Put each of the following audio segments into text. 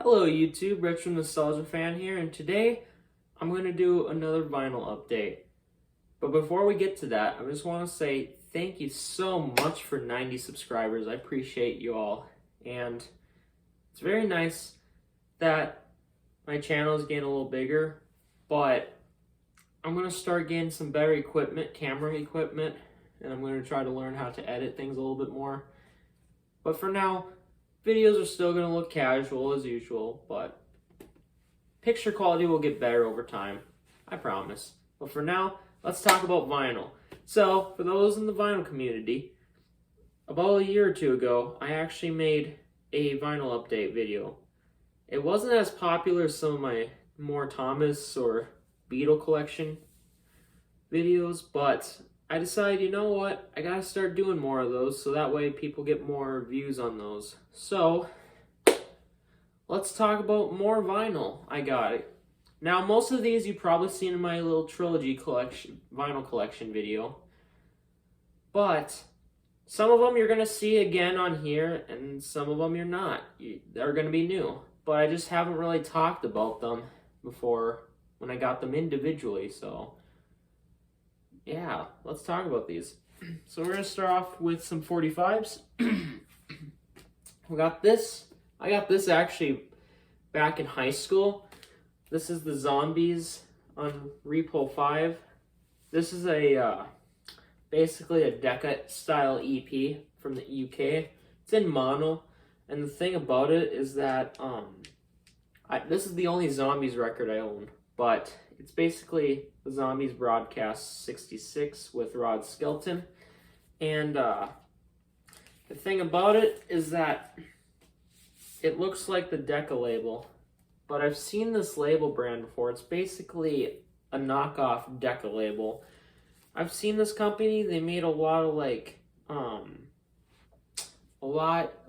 Hello YouTube, Retro Nostalgia Fan here, and today I'm going to do another vinyl update. But before we get to that, I just want to say thank you so much for 90 subscribers. I appreciate you all, and it's very nice that my channel is getting a little bigger, but I'm going to start getting some better equipment, camera equipment, and I'm going to try to learn how to edit things a little bit more. But for now, videos are still going to look casual as usual, but picture quality will get better over time. I promise. But for now, let's talk about vinyl. So, for those in the vinyl community, about a year or two ago, I actually made a vinyl update video. It wasn't as popular as some of my more Thomas or Beatle collection videos, but I decided, you know what, I gotta start doing more of those so that way people get more views on those. So, let's talk about more vinyl. I got it. Now, most of these you've probably seen in my little trilogy collection, vinyl collection video. But, some of them you're gonna see again on here, and some of them you're not. They're gonna be new. But I just haven't really talked about them before when I got them individually, so yeah, let's talk about these. So we're going to start off with some 45s. We got this. I got this actually back in high school. This is the Zombies on Repo 5. This is a basically a Decca style EP from the UK. It's in mono, and the thing about it is that this is the only Zombies record I own, but it's basically the Zombies Broadcast 66 with Rod Skelton. And the thing about it is that it looks like the Decca label, but I've seen this label brand before. It's basically a knockoff Decca label. I've seen this company. They made a lot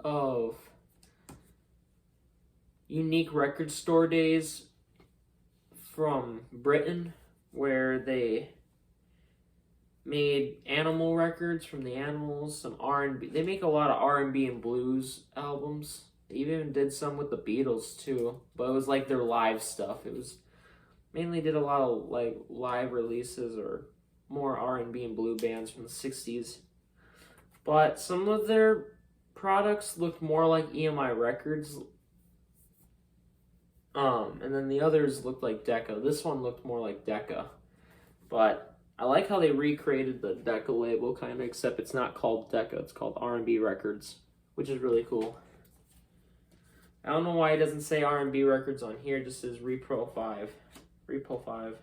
of unique record store days from Britain, where they made animal records from the Animals, some R&B. They make a lot of R&B and blues albums. They even did some with the Beatles too, but it was like their live stuff. It was mainly did a lot of like live releases or more R&B and blue bands from the 60s. But some of their products looked more like EMI Records. And then the others looked like Decca. This one looked more like Decca. But I like how they recreated the Decca label, kind of, except it's not called Decca. It's called R&B Records, which is really cool. I don't know why it doesn't say R&B Records on here. It just says Repo 5. Repo 5.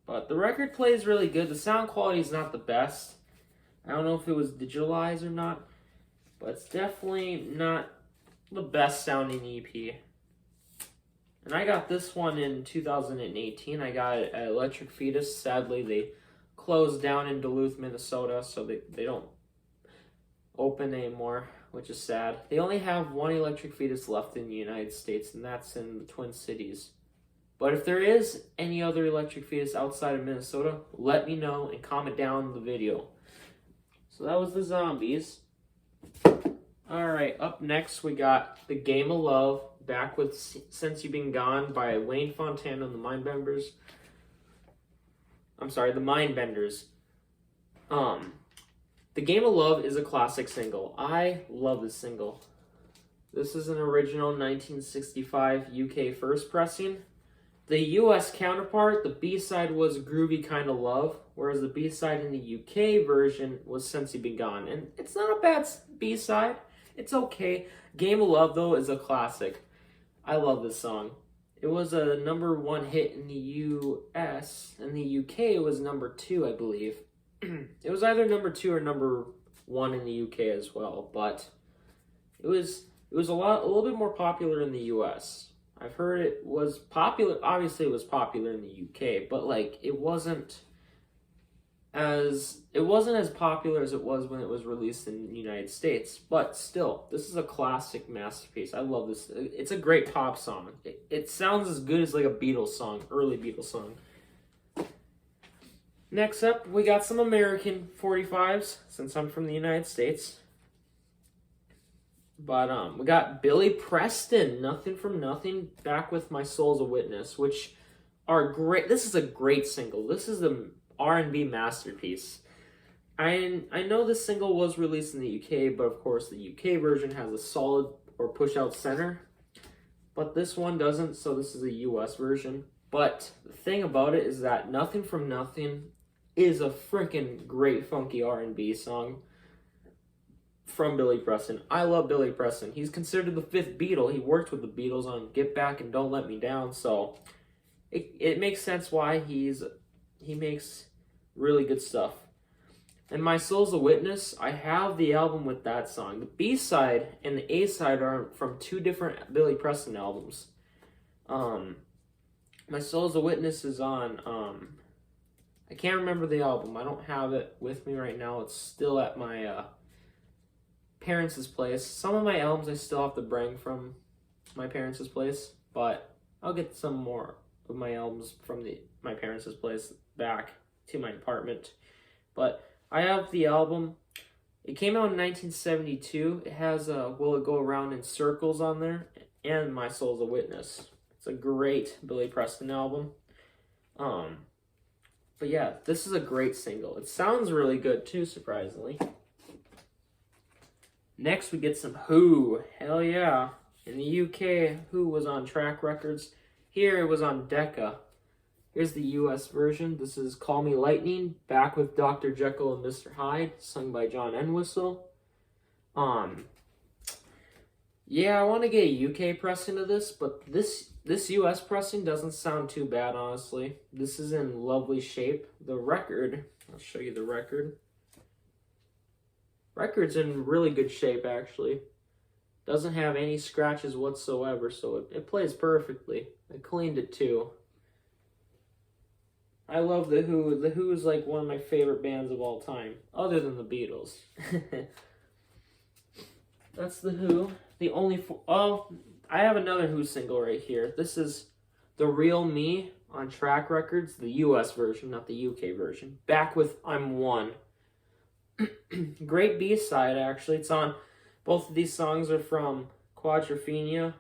But the record plays really good. The sound quality is not the best. I don't know if it was digitalized or not, but it's definitely not the best sounding EP. And I got this one in 2018. I got it at Electric Fetus. Sadly, they closed down in Duluth, Minnesota, so they don't open anymore, which is sad. They only have one Electric Fetus left in the United States, and that's in the Twin Cities. But if there is any other Electric Fetus outside of Minnesota, let me know and comment down in the video. So that was the Zombies. Alright, up next we got The Game of Love, back with Since You've Been Gone by Wayne Fontana and the Mindbenders. The Mindbenders. The Game of Love is a classic single. I love this single. This is an original 1965 UK first pressing. The US counterpart, the B-side, was Groovy Kinda Love, whereas the B-side in the UK version was Since You've Been Gone. And it's not a bad B-side. It's okay. Game of Love, though, is a classic. I love this song. It was a #1 hit in the US. In the UK, it was #2, I believe. It was either #2 or #1 in the UK as well, but it was a little bit more popular in the US. I've heard it was popular. Obviously, it was popular in the UK, but like it wasn't as popular as it was when it was released in the United States. But still, this is a classic masterpiece. I love this. It's a great pop song. It sounds as good as like a Beatles song, early Beatles song. Next up, we got some American 45s, since I'm from the United States. But we got Billy Preston, Nothing from Nothing, back with My Soul's a Witness, which are great. This is a great single. This is the R&B masterpiece. I know this single was released in the UK, but of course the UK version has a solid or push out center, but this one doesn't, so this is a US version. But the thing about it is that Nothing from Nothing is a freaking great funky R&B song from Billy Preston. I love Billy Preston. He's considered the fifth Beatle. He worked with the Beatles on Get Back and Don't Let Me Down, so it makes sense why he makes really good stuff. And My Soul's a Witness, I have the album with that song. The B-side and the A-side are from two different Billy Preston albums. My Soul's a Witness is on, I can't remember the album. I don't have it with me right now. It's still at my parents' place. Some of my albums I still have to bring from my parents' place, but I'll get some more of my albums from my parents' place back to my apartment. But I have the album. It came out in 1972. It has Will It Go Around in Circles on there, and My Soul's a Witness. It's a great Billy Preston album. But yeah, this is a great single. It sounds really good too, surprisingly. Next we get some Who. Hell yeah. In the UK, Who was on Track Records. Here it was on Decca. Here's the US version. This is Call Me Lightning, back with Dr. Jekyll and Mr. Hyde, sung by John Entwistle. Yeah, I want to get a UK pressing of this, but this US pressing doesn't sound too bad, honestly. This is in lovely shape. The record, I'll show you the record. Record's in really good shape, actually. Doesn't have any scratches whatsoever, so it plays perfectly. I cleaned it too. I love The Who. The Who is like one of my favorite bands of all time, other than the Beatles. That's The Who. The only... I have another Who single right here. This is The Real Me on Track Records, the US version, not the UK version. Back with I'm One. Great B-side, actually. It's on... Both of these songs are from Quadrophenia,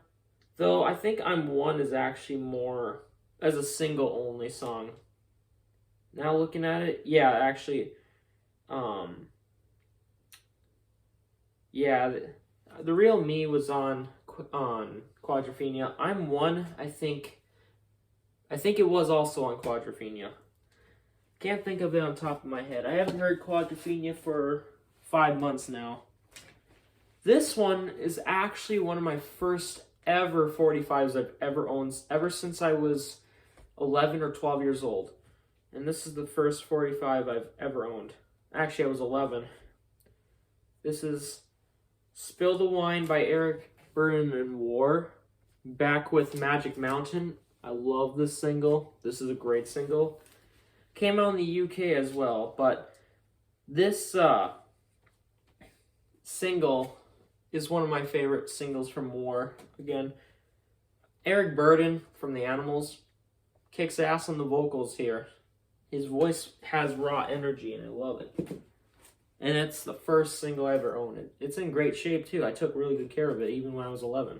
though I think I'm One is actually more as a single-only song. Now looking at it, yeah, actually, yeah, the Real Me was on Quadrophenia. I'm One, I think it was also on Quadrophenia. Can't think of it on top of my head. I haven't heard Quadrophenia for 5 months now. This one is actually one of my first ever 45s I've ever owned, ever since I was 11 or 12 years old. And this is the first 45 I've ever owned. Actually, I was 11. This is Spill the Wine by Eric Burdon and War. Back with Magic Mountain. I love this single. This is a great single. Came out in the UK as well, but this single is one of my favorite singles from War. Again, Eric Burdon from The Animals kicks ass on the vocals here. His voice has raw energy, and I love it. And it's the first single I ever owned. It's in great shape, too. I took really good care of it, even when I was 11.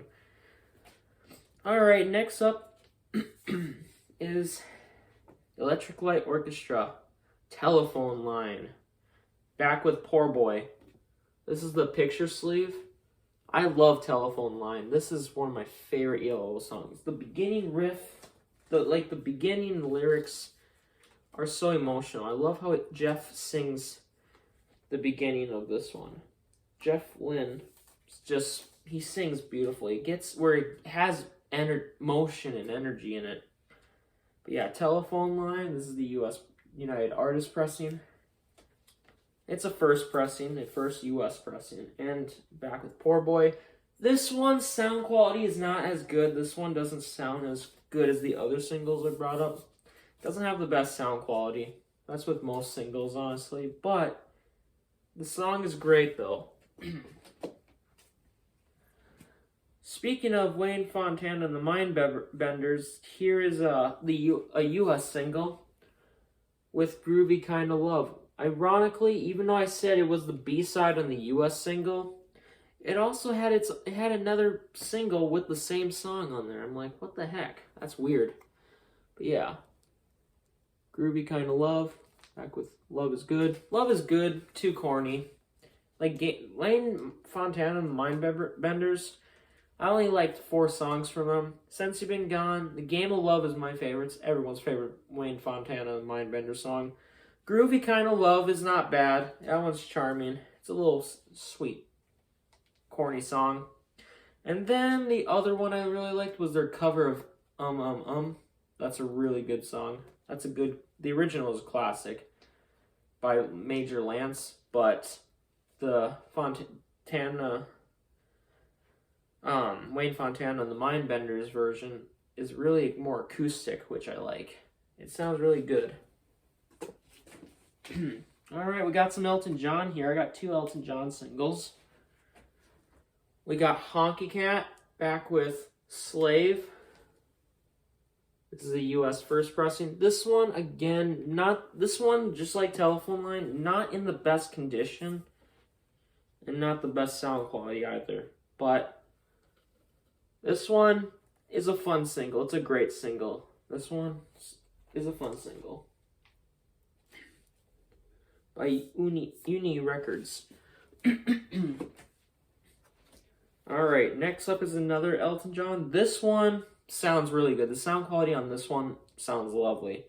Alright, next up is Electric Light Orchestra, Telephone Line. Back with Poor Boy. This is the picture sleeve. I love Telephone Line. This is one of my favorite ELO songs. The beginning riff, the beginning lyrics are so emotional. I love how Jeff sings the beginning of this one. Jeff Lynne, he sings beautifully. It gets where it has motion and energy in it. But yeah, Telephone Line, this is the United Artists pressing. It's a first pressing, the first US pressing. And back with Poor Boy. This one's sound quality is not as good. This one doesn't sound as good as the other singles I brought up. Doesn't have the best sound quality. That's with most singles, honestly. But the song is great, though. Speaking of Wayne Fontana and the Mindbenders, here is a US single with Groovy Kinda Love. Ironically, even though I said it was the B-side on the US single, it also had it had another single with the same song on there. I'm like, what the heck? That's weird. But yeah, Groovy Kind of Love. Back with Love Is Good. Love Is Good. Too corny. Like Wayne Fontana and the Mindbenders. I only liked 4 songs from them. Since You've Been Gone, The Game of Love is my favorite. It's everyone's favorite Wayne Fontana and Mindbender song. Groovy Kind of Love is not bad. That one's charming. It's a little sweet, corny song. And then the other one I really liked was their cover of That's a really good song. The original is a classic by Major Lance, but the Fontana, Wayne Fontana and the Mindbenders version is really more acoustic, which I like. It sounds really good. Alright, we got some Elton John here. I got 2 Elton John singles. We got Honky Cat back with Slave. This is a US first pressing. This one, again, just like Telephone Line, not in the best condition. And not the best sound quality either. But this one is a fun single. It's a great single. This one is a fun single. By Uni Records. Alright, next up is another Elton John. This one sounds really good. The sound quality on this one sounds lovely.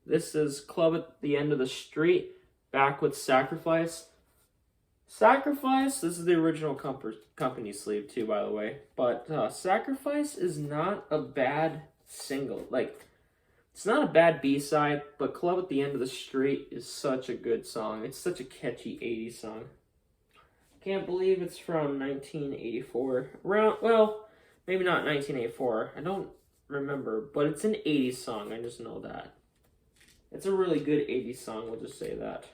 This is Club at the End of the Street, back with Sacrifice. Sacrifice, this is the original company sleeve too, by the way. But Sacrifice is not a bad single. Like, it's not a bad B-side, but Club at the End of the Street is such a good song. It's such a catchy 80s song. Can't believe it's from 1984. Well, maybe not 1984. I don't remember, but it's an 80s song. I just know that. It's a really good 80s song, we'll just say that.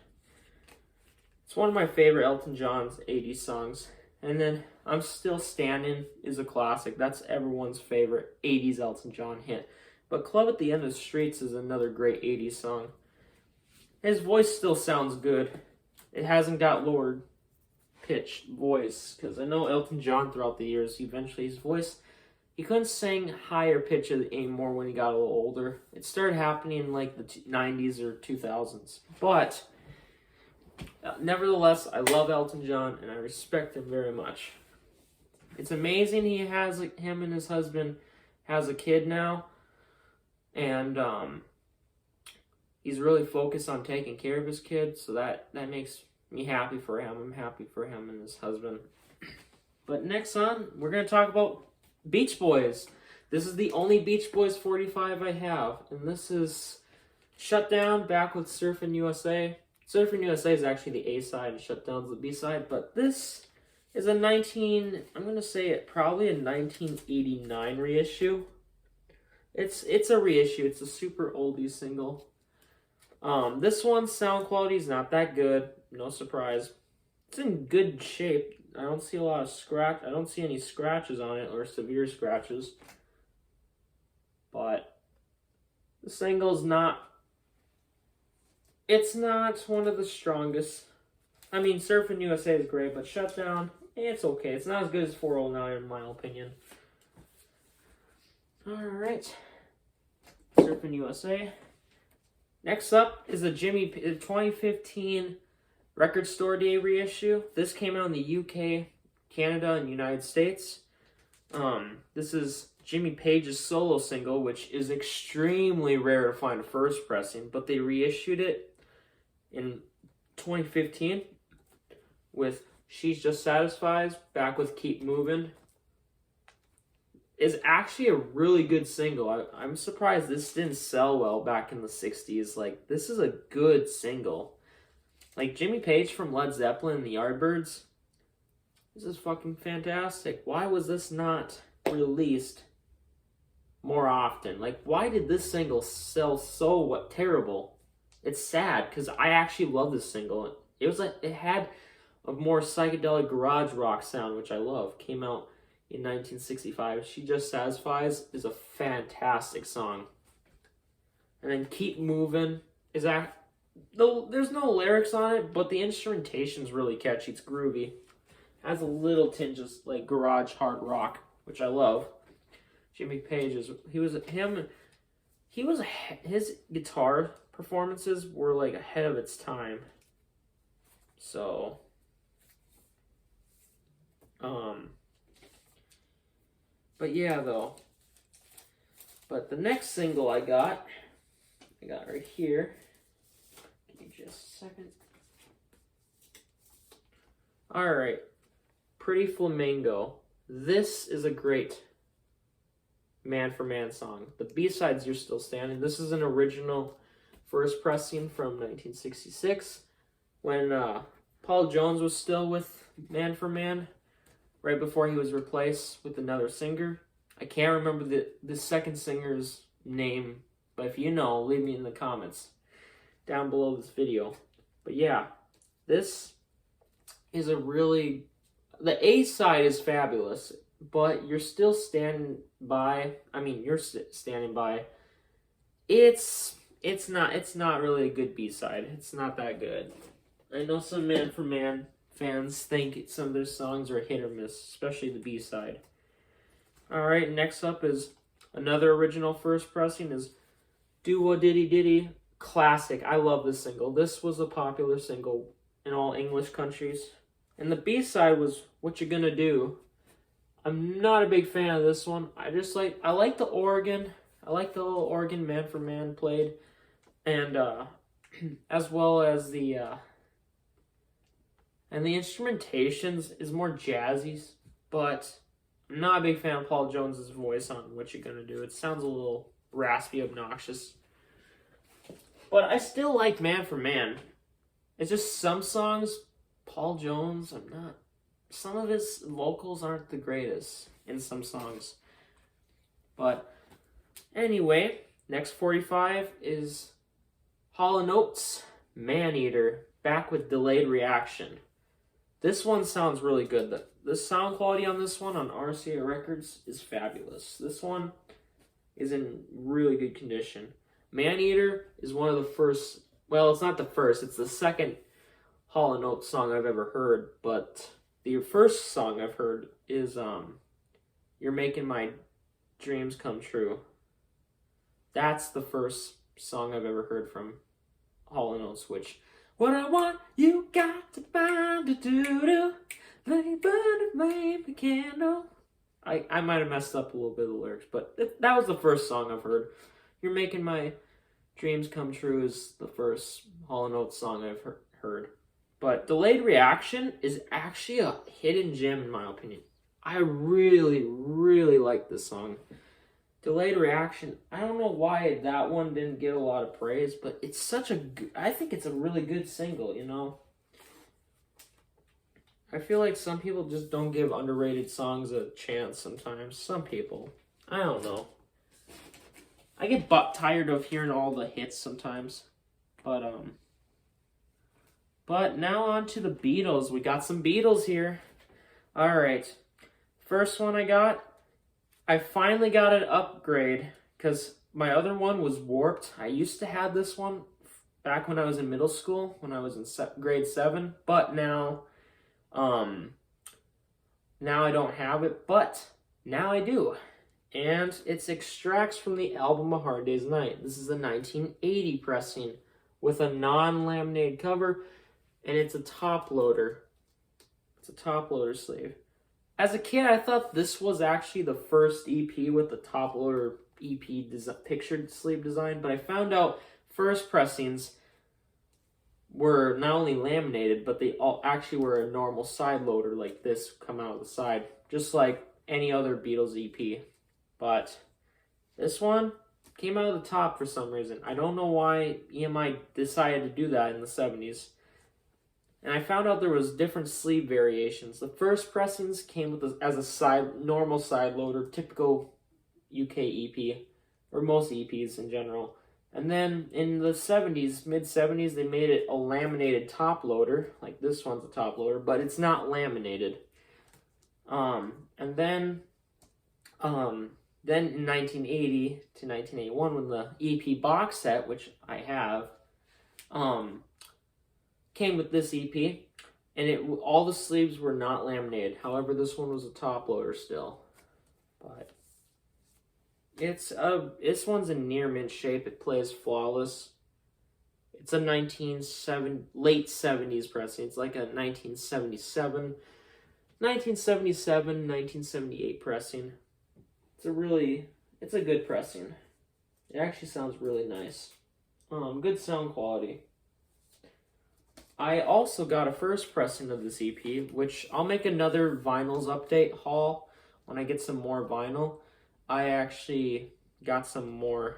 It's one of my favorite Elton John's 80s songs. And then I'm Still Standing is a classic. That's everyone's favorite 80s Elton John hit. But Club at the End of the Streets is another great 80s song. His voice still sounds good. It hasn't got lowered pitched voice. Because I know Elton John throughout the years, his voice, he couldn't sing higher pitch anymore when he got a little older. It started happening in like the 90s or 2000s. But nevertheless, I love Elton John and I respect him very much. It's amazing him and his husband has a kid now. And he's really focused on taking care of his kid, so that makes me happy for him. I'm happy for him and his husband. But next on, we're going to talk about Beach Boys. This is the only Beach Boys 45 I have, and this is Shut Down, back with Surfin' USA. Surfin' USA is actually the A-side, and Shut Down's the B-side, but this is probably a 1989 reissue. It's a reissue. It's a super oldie single. This one's sound quality is not that good. No surprise. It's in good shape. I don't see I don't see any scratches on it or severe scratches. But the single's it's not one of the strongest. I mean, Surfin' USA is great, but Shut Down, it's okay. It's not as good as 409 in my opinion. Alright. Surfin' USA. Next up is a 2015 Record Store Day reissue. This came out in the UK, Canada, and United States. This is Jimmy Page's solo single, which is extremely rare to find a first pressing, but they reissued it in 2015 with She's Just Satisfied, back with Keep Moving. Is actually a really good single. I'm surprised this didn't sell well back in the 60s. Like, this is a good single. Like, Jimmy Page from Led Zeppelin and the Yardbirds. This is fucking fantastic. Why was this not released more often? Like, why did this single sell so terrible? It's sad, because I actually love this single. It had a more psychedelic garage rock sound, which I love. Came out in 1965. She Just Satisfies is a fantastic song. And then Keep Moving is there's no lyrics on it, but the instrumentation's really catchy. It's groovy. Has a little tinge of like garage hard rock, which I love. Jimmy Page is his guitar performances were like ahead of its time. So but yeah though. But the next single I got right here. Give me just a second. Alright. Pretty Flamingo. This is a great Man for Man song. The B-sides, You're Still Standing. This is an original first pressing from 1966 when Paul Jones was still with Man for Man, right before he was replaced with another singer. I can't remember the second singer's name, but if you know, leave me in the comments down below this video. But yeah, this is a really... The A side is fabulous, but You're Still Standing By. I mean, You're Standing By. It's not really a good B side. It's not that good. I know some Man for Man fans think some of their songs are hit or miss, especially the B side. All right, next up is another original first pressing is Do-Wah Diddy Diddy. Classic. I love this single. This was a popular single in all English countries. And the B-side was What You Gonna Do. I'm not a big fan of this one. I like the organ. I like the little organ Man for Man played. And as well as the instrumentations is more jazzy, but I'm not a big fan of Paul Jones's voice on What You Gonna Do. It sounds a little raspy, obnoxious. But I still like Man for Man. It's just some songs, Paul Jones, some of his vocals aren't the greatest in some songs. But anyway, next 45 is Hall & Oates, Maneater, back with Delayed Reaction. This one sounds really good. The sound quality on this one on RCA Records is fabulous. This one is in really good condition. Maneater is one of the first, well, it's not the first, it's the second Hall & Oates song I've ever heard, but the first song I've heard is You're Making My Dreams Come True. That's the first song I've ever heard from Hall & Oates, which, what I want, you got to find to do, lay burn flame the candle. I might have messed up a little bit of the lyrics, but that was the first song I've heard. You're Making My Dreams Come True is the first Hall & Oates song I've heard. But Delayed Reaction is actually a hidden gem in my opinion. I really, really like this song. Delayed Reaction, I don't know why that one didn't get a lot of praise, but it's such a I think it's a really good single, you know? I feel like some people just don't give underrated songs a chance sometimes. Some people. I don't know. I get tired of hearing all the hits sometimes. But now on to the Beatles. We got some Beatles here. Alright. First one I finally got an upgrade because my other one was warped. I used to have this one back when I was in middle school, when I was in grade 7, but now I don't have it, but now I do. And it's extracts from the album A Hard Day's Night. This is a 1980 pressing with a non-laminated cover, and it's a top loader. It's a top loader sleeve. As a kid, I thought this was actually the first EP with the top loader EP pictured sleeve design, but I found out first pressings were not only laminated, but they all actually were a normal side loader like this, come out of the side, just like any other Beatles EP. But this one came out of the top for some reason. I don't know why EMI decided to do that in the 70s. And I found out there was different sleeve variations. The first pressings came with as a normal side loader, typical UK EP, or most EPs in general. And then in the 70s, mid-70s, they made it a laminated top loader, like this one's a top loader, but it's not laminated. And then in 1980 to 1981, when the EP box set, which I have, came with this EP, and all the sleeves were not laminated. However, this one was a top loader still. But this one's in near mint shape. It plays flawless. It's a late 70s pressing. It's like a 1977, 1978 pressing. It's a good pressing. It actually sounds really nice. Good sound quality. I also got a first pressing of this EP, which I'll make another vinyls update haul when I get some more vinyl. I actually got some more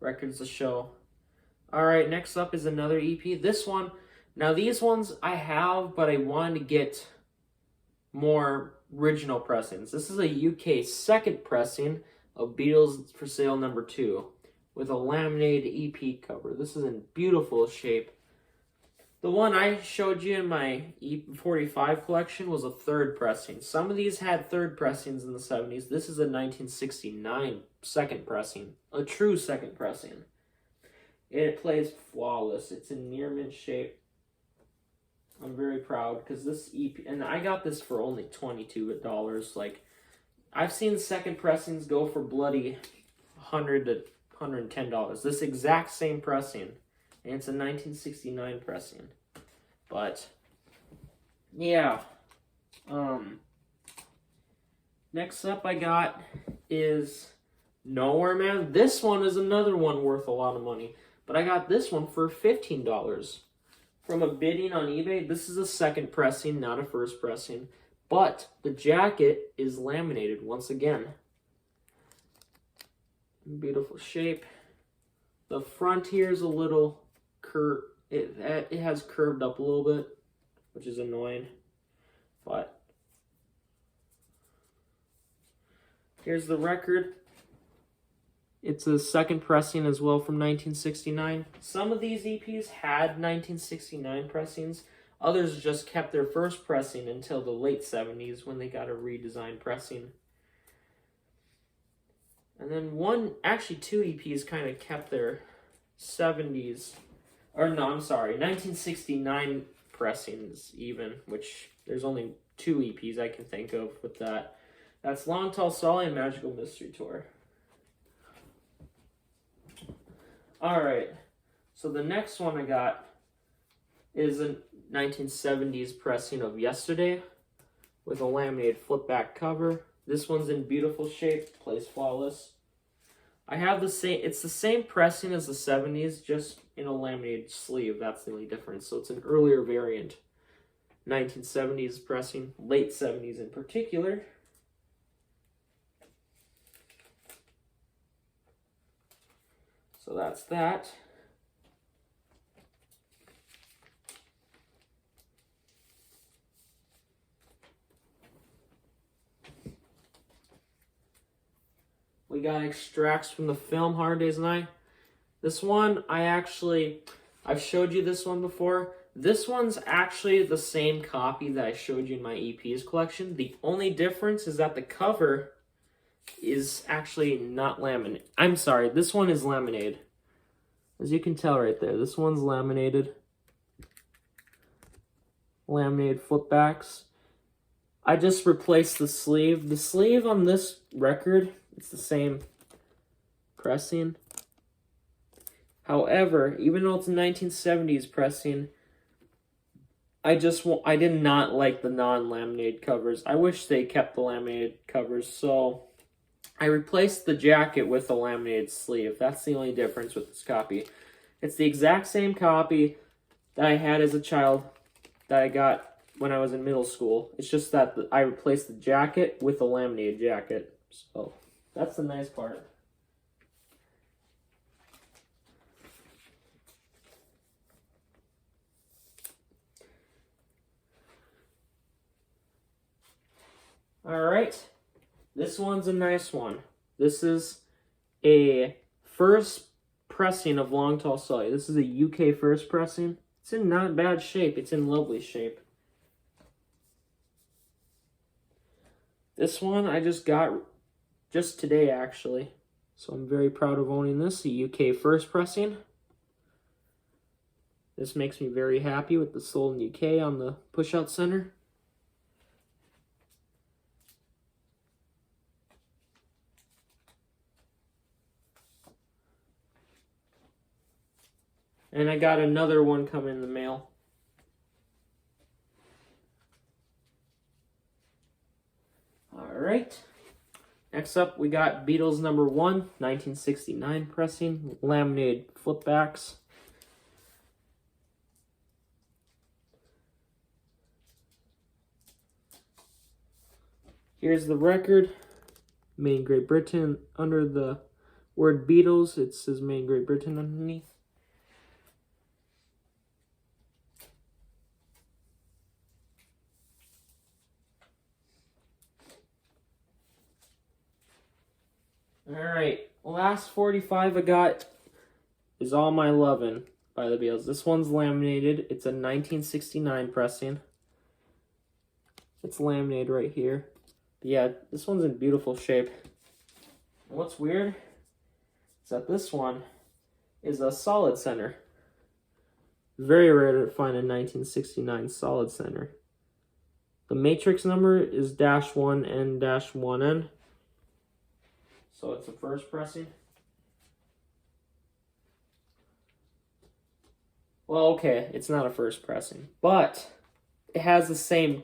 records to show. Alright, next up is another EP. This one, now these ones I have, but I wanted to get more original pressings. This is a UK second pressing of Beatles for Sale #2 with a laminated EP cover. This is in beautiful shape. The one I showed you in my E45 collection was a third pressing. Some of these had third pressings in the 70s. This is a 1969 second pressing, a true second pressing. It plays flawless. It's in near mint shape. I'm very proud because this EP, and I got this for only $22. Like, I've seen second pressings go for bloody $100 to $110. This exact same pressing, and it's a 1969 pressing. But yeah, next up I got is Nowhere Man. This one is another one worth a lot of money, but I got this one for $15 from a bidding on eBay. This is a second pressing, not a first pressing, but the jacket is laminated once again. Beautiful shape. The front here is a little curved. It has curved up a little bit, which is annoying. But here's the record. It's a second pressing as well from 1969. Some of these EPs had 1969 pressings. Others just kept their first pressing until the late 70s when they got a redesigned pressing. And then two EPs kind of kept their 1969 pressings even, which there's only 2 EPs I can think of with that. That's Long Tall Sally and Magical Mystery Tour. Alright, so the next one I got is a 1970s pressing of Yesterday with a laminated flip back cover. This one's in beautiful shape, plays flawless. I have it's the same pressing as the 70s, just in a laminated sleeve. That's the only difference. So it's an earlier variant. 1970s pressing, late 70s in particular. So that's that. We got extracts from the film Hard Day's Night. This one, I've showed you this one before. This one's actually the same copy that I showed you in my EPs collection. The only difference is that the cover is actually not laminated. I'm sorry, this one is laminated. As you can tell right there, this one's laminated. Laminated flip backs. I just replaced the sleeve. The sleeve on this record, it's the same pressing. However, even though it's a 1970s pressing, I did not like the non-laminated covers. I wish they kept the laminated covers, so I replaced the jacket with a laminated sleeve. That's the only difference with this copy. It's the exact same copy that I had as a child that I got when I was in middle school. It's just that I replaced the jacket with a laminated jacket. So that's the nice part. Alright, this one's a nice one. This is a first pressing of Long Tall Sally. This is a UK first pressing. It's in not bad shape. It's in lovely shape. This one I just got just today, actually. So I'm very proud of owning this, a UK first pressing. This makes me very happy with the Solon UK on the push-out center. And I got another one coming in the mail. Alright. Next up, we got Beatles number 1, 1969 pressing, laminated flipbacks. Here's the record, made in Great Britain. Under the word Beatles, it says made in Great Britain underneath. Alright, last 45 I got is All My Lovin' by the Beatles. This one's laminated. It's a 1969 pressing. It's laminated right here. But yeah, this one's in beautiful shape. And what's weird is that this one is a solid center. Very rare to find a 1969 solid center. The matrix number is -1N-1N. So it's a first pressing. Well, okay, it's not a first pressing, but it has the same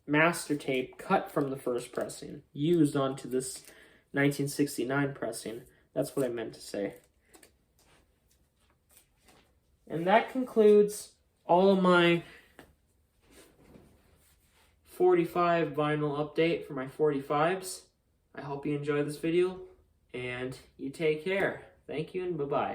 master tape cut from the first pressing used onto this 1969 pressing. That's what I meant to say. And that concludes all of my 45 vinyl update for my 45s. I hope you enjoyed this video, and you take care. Thank you, and bye-bye.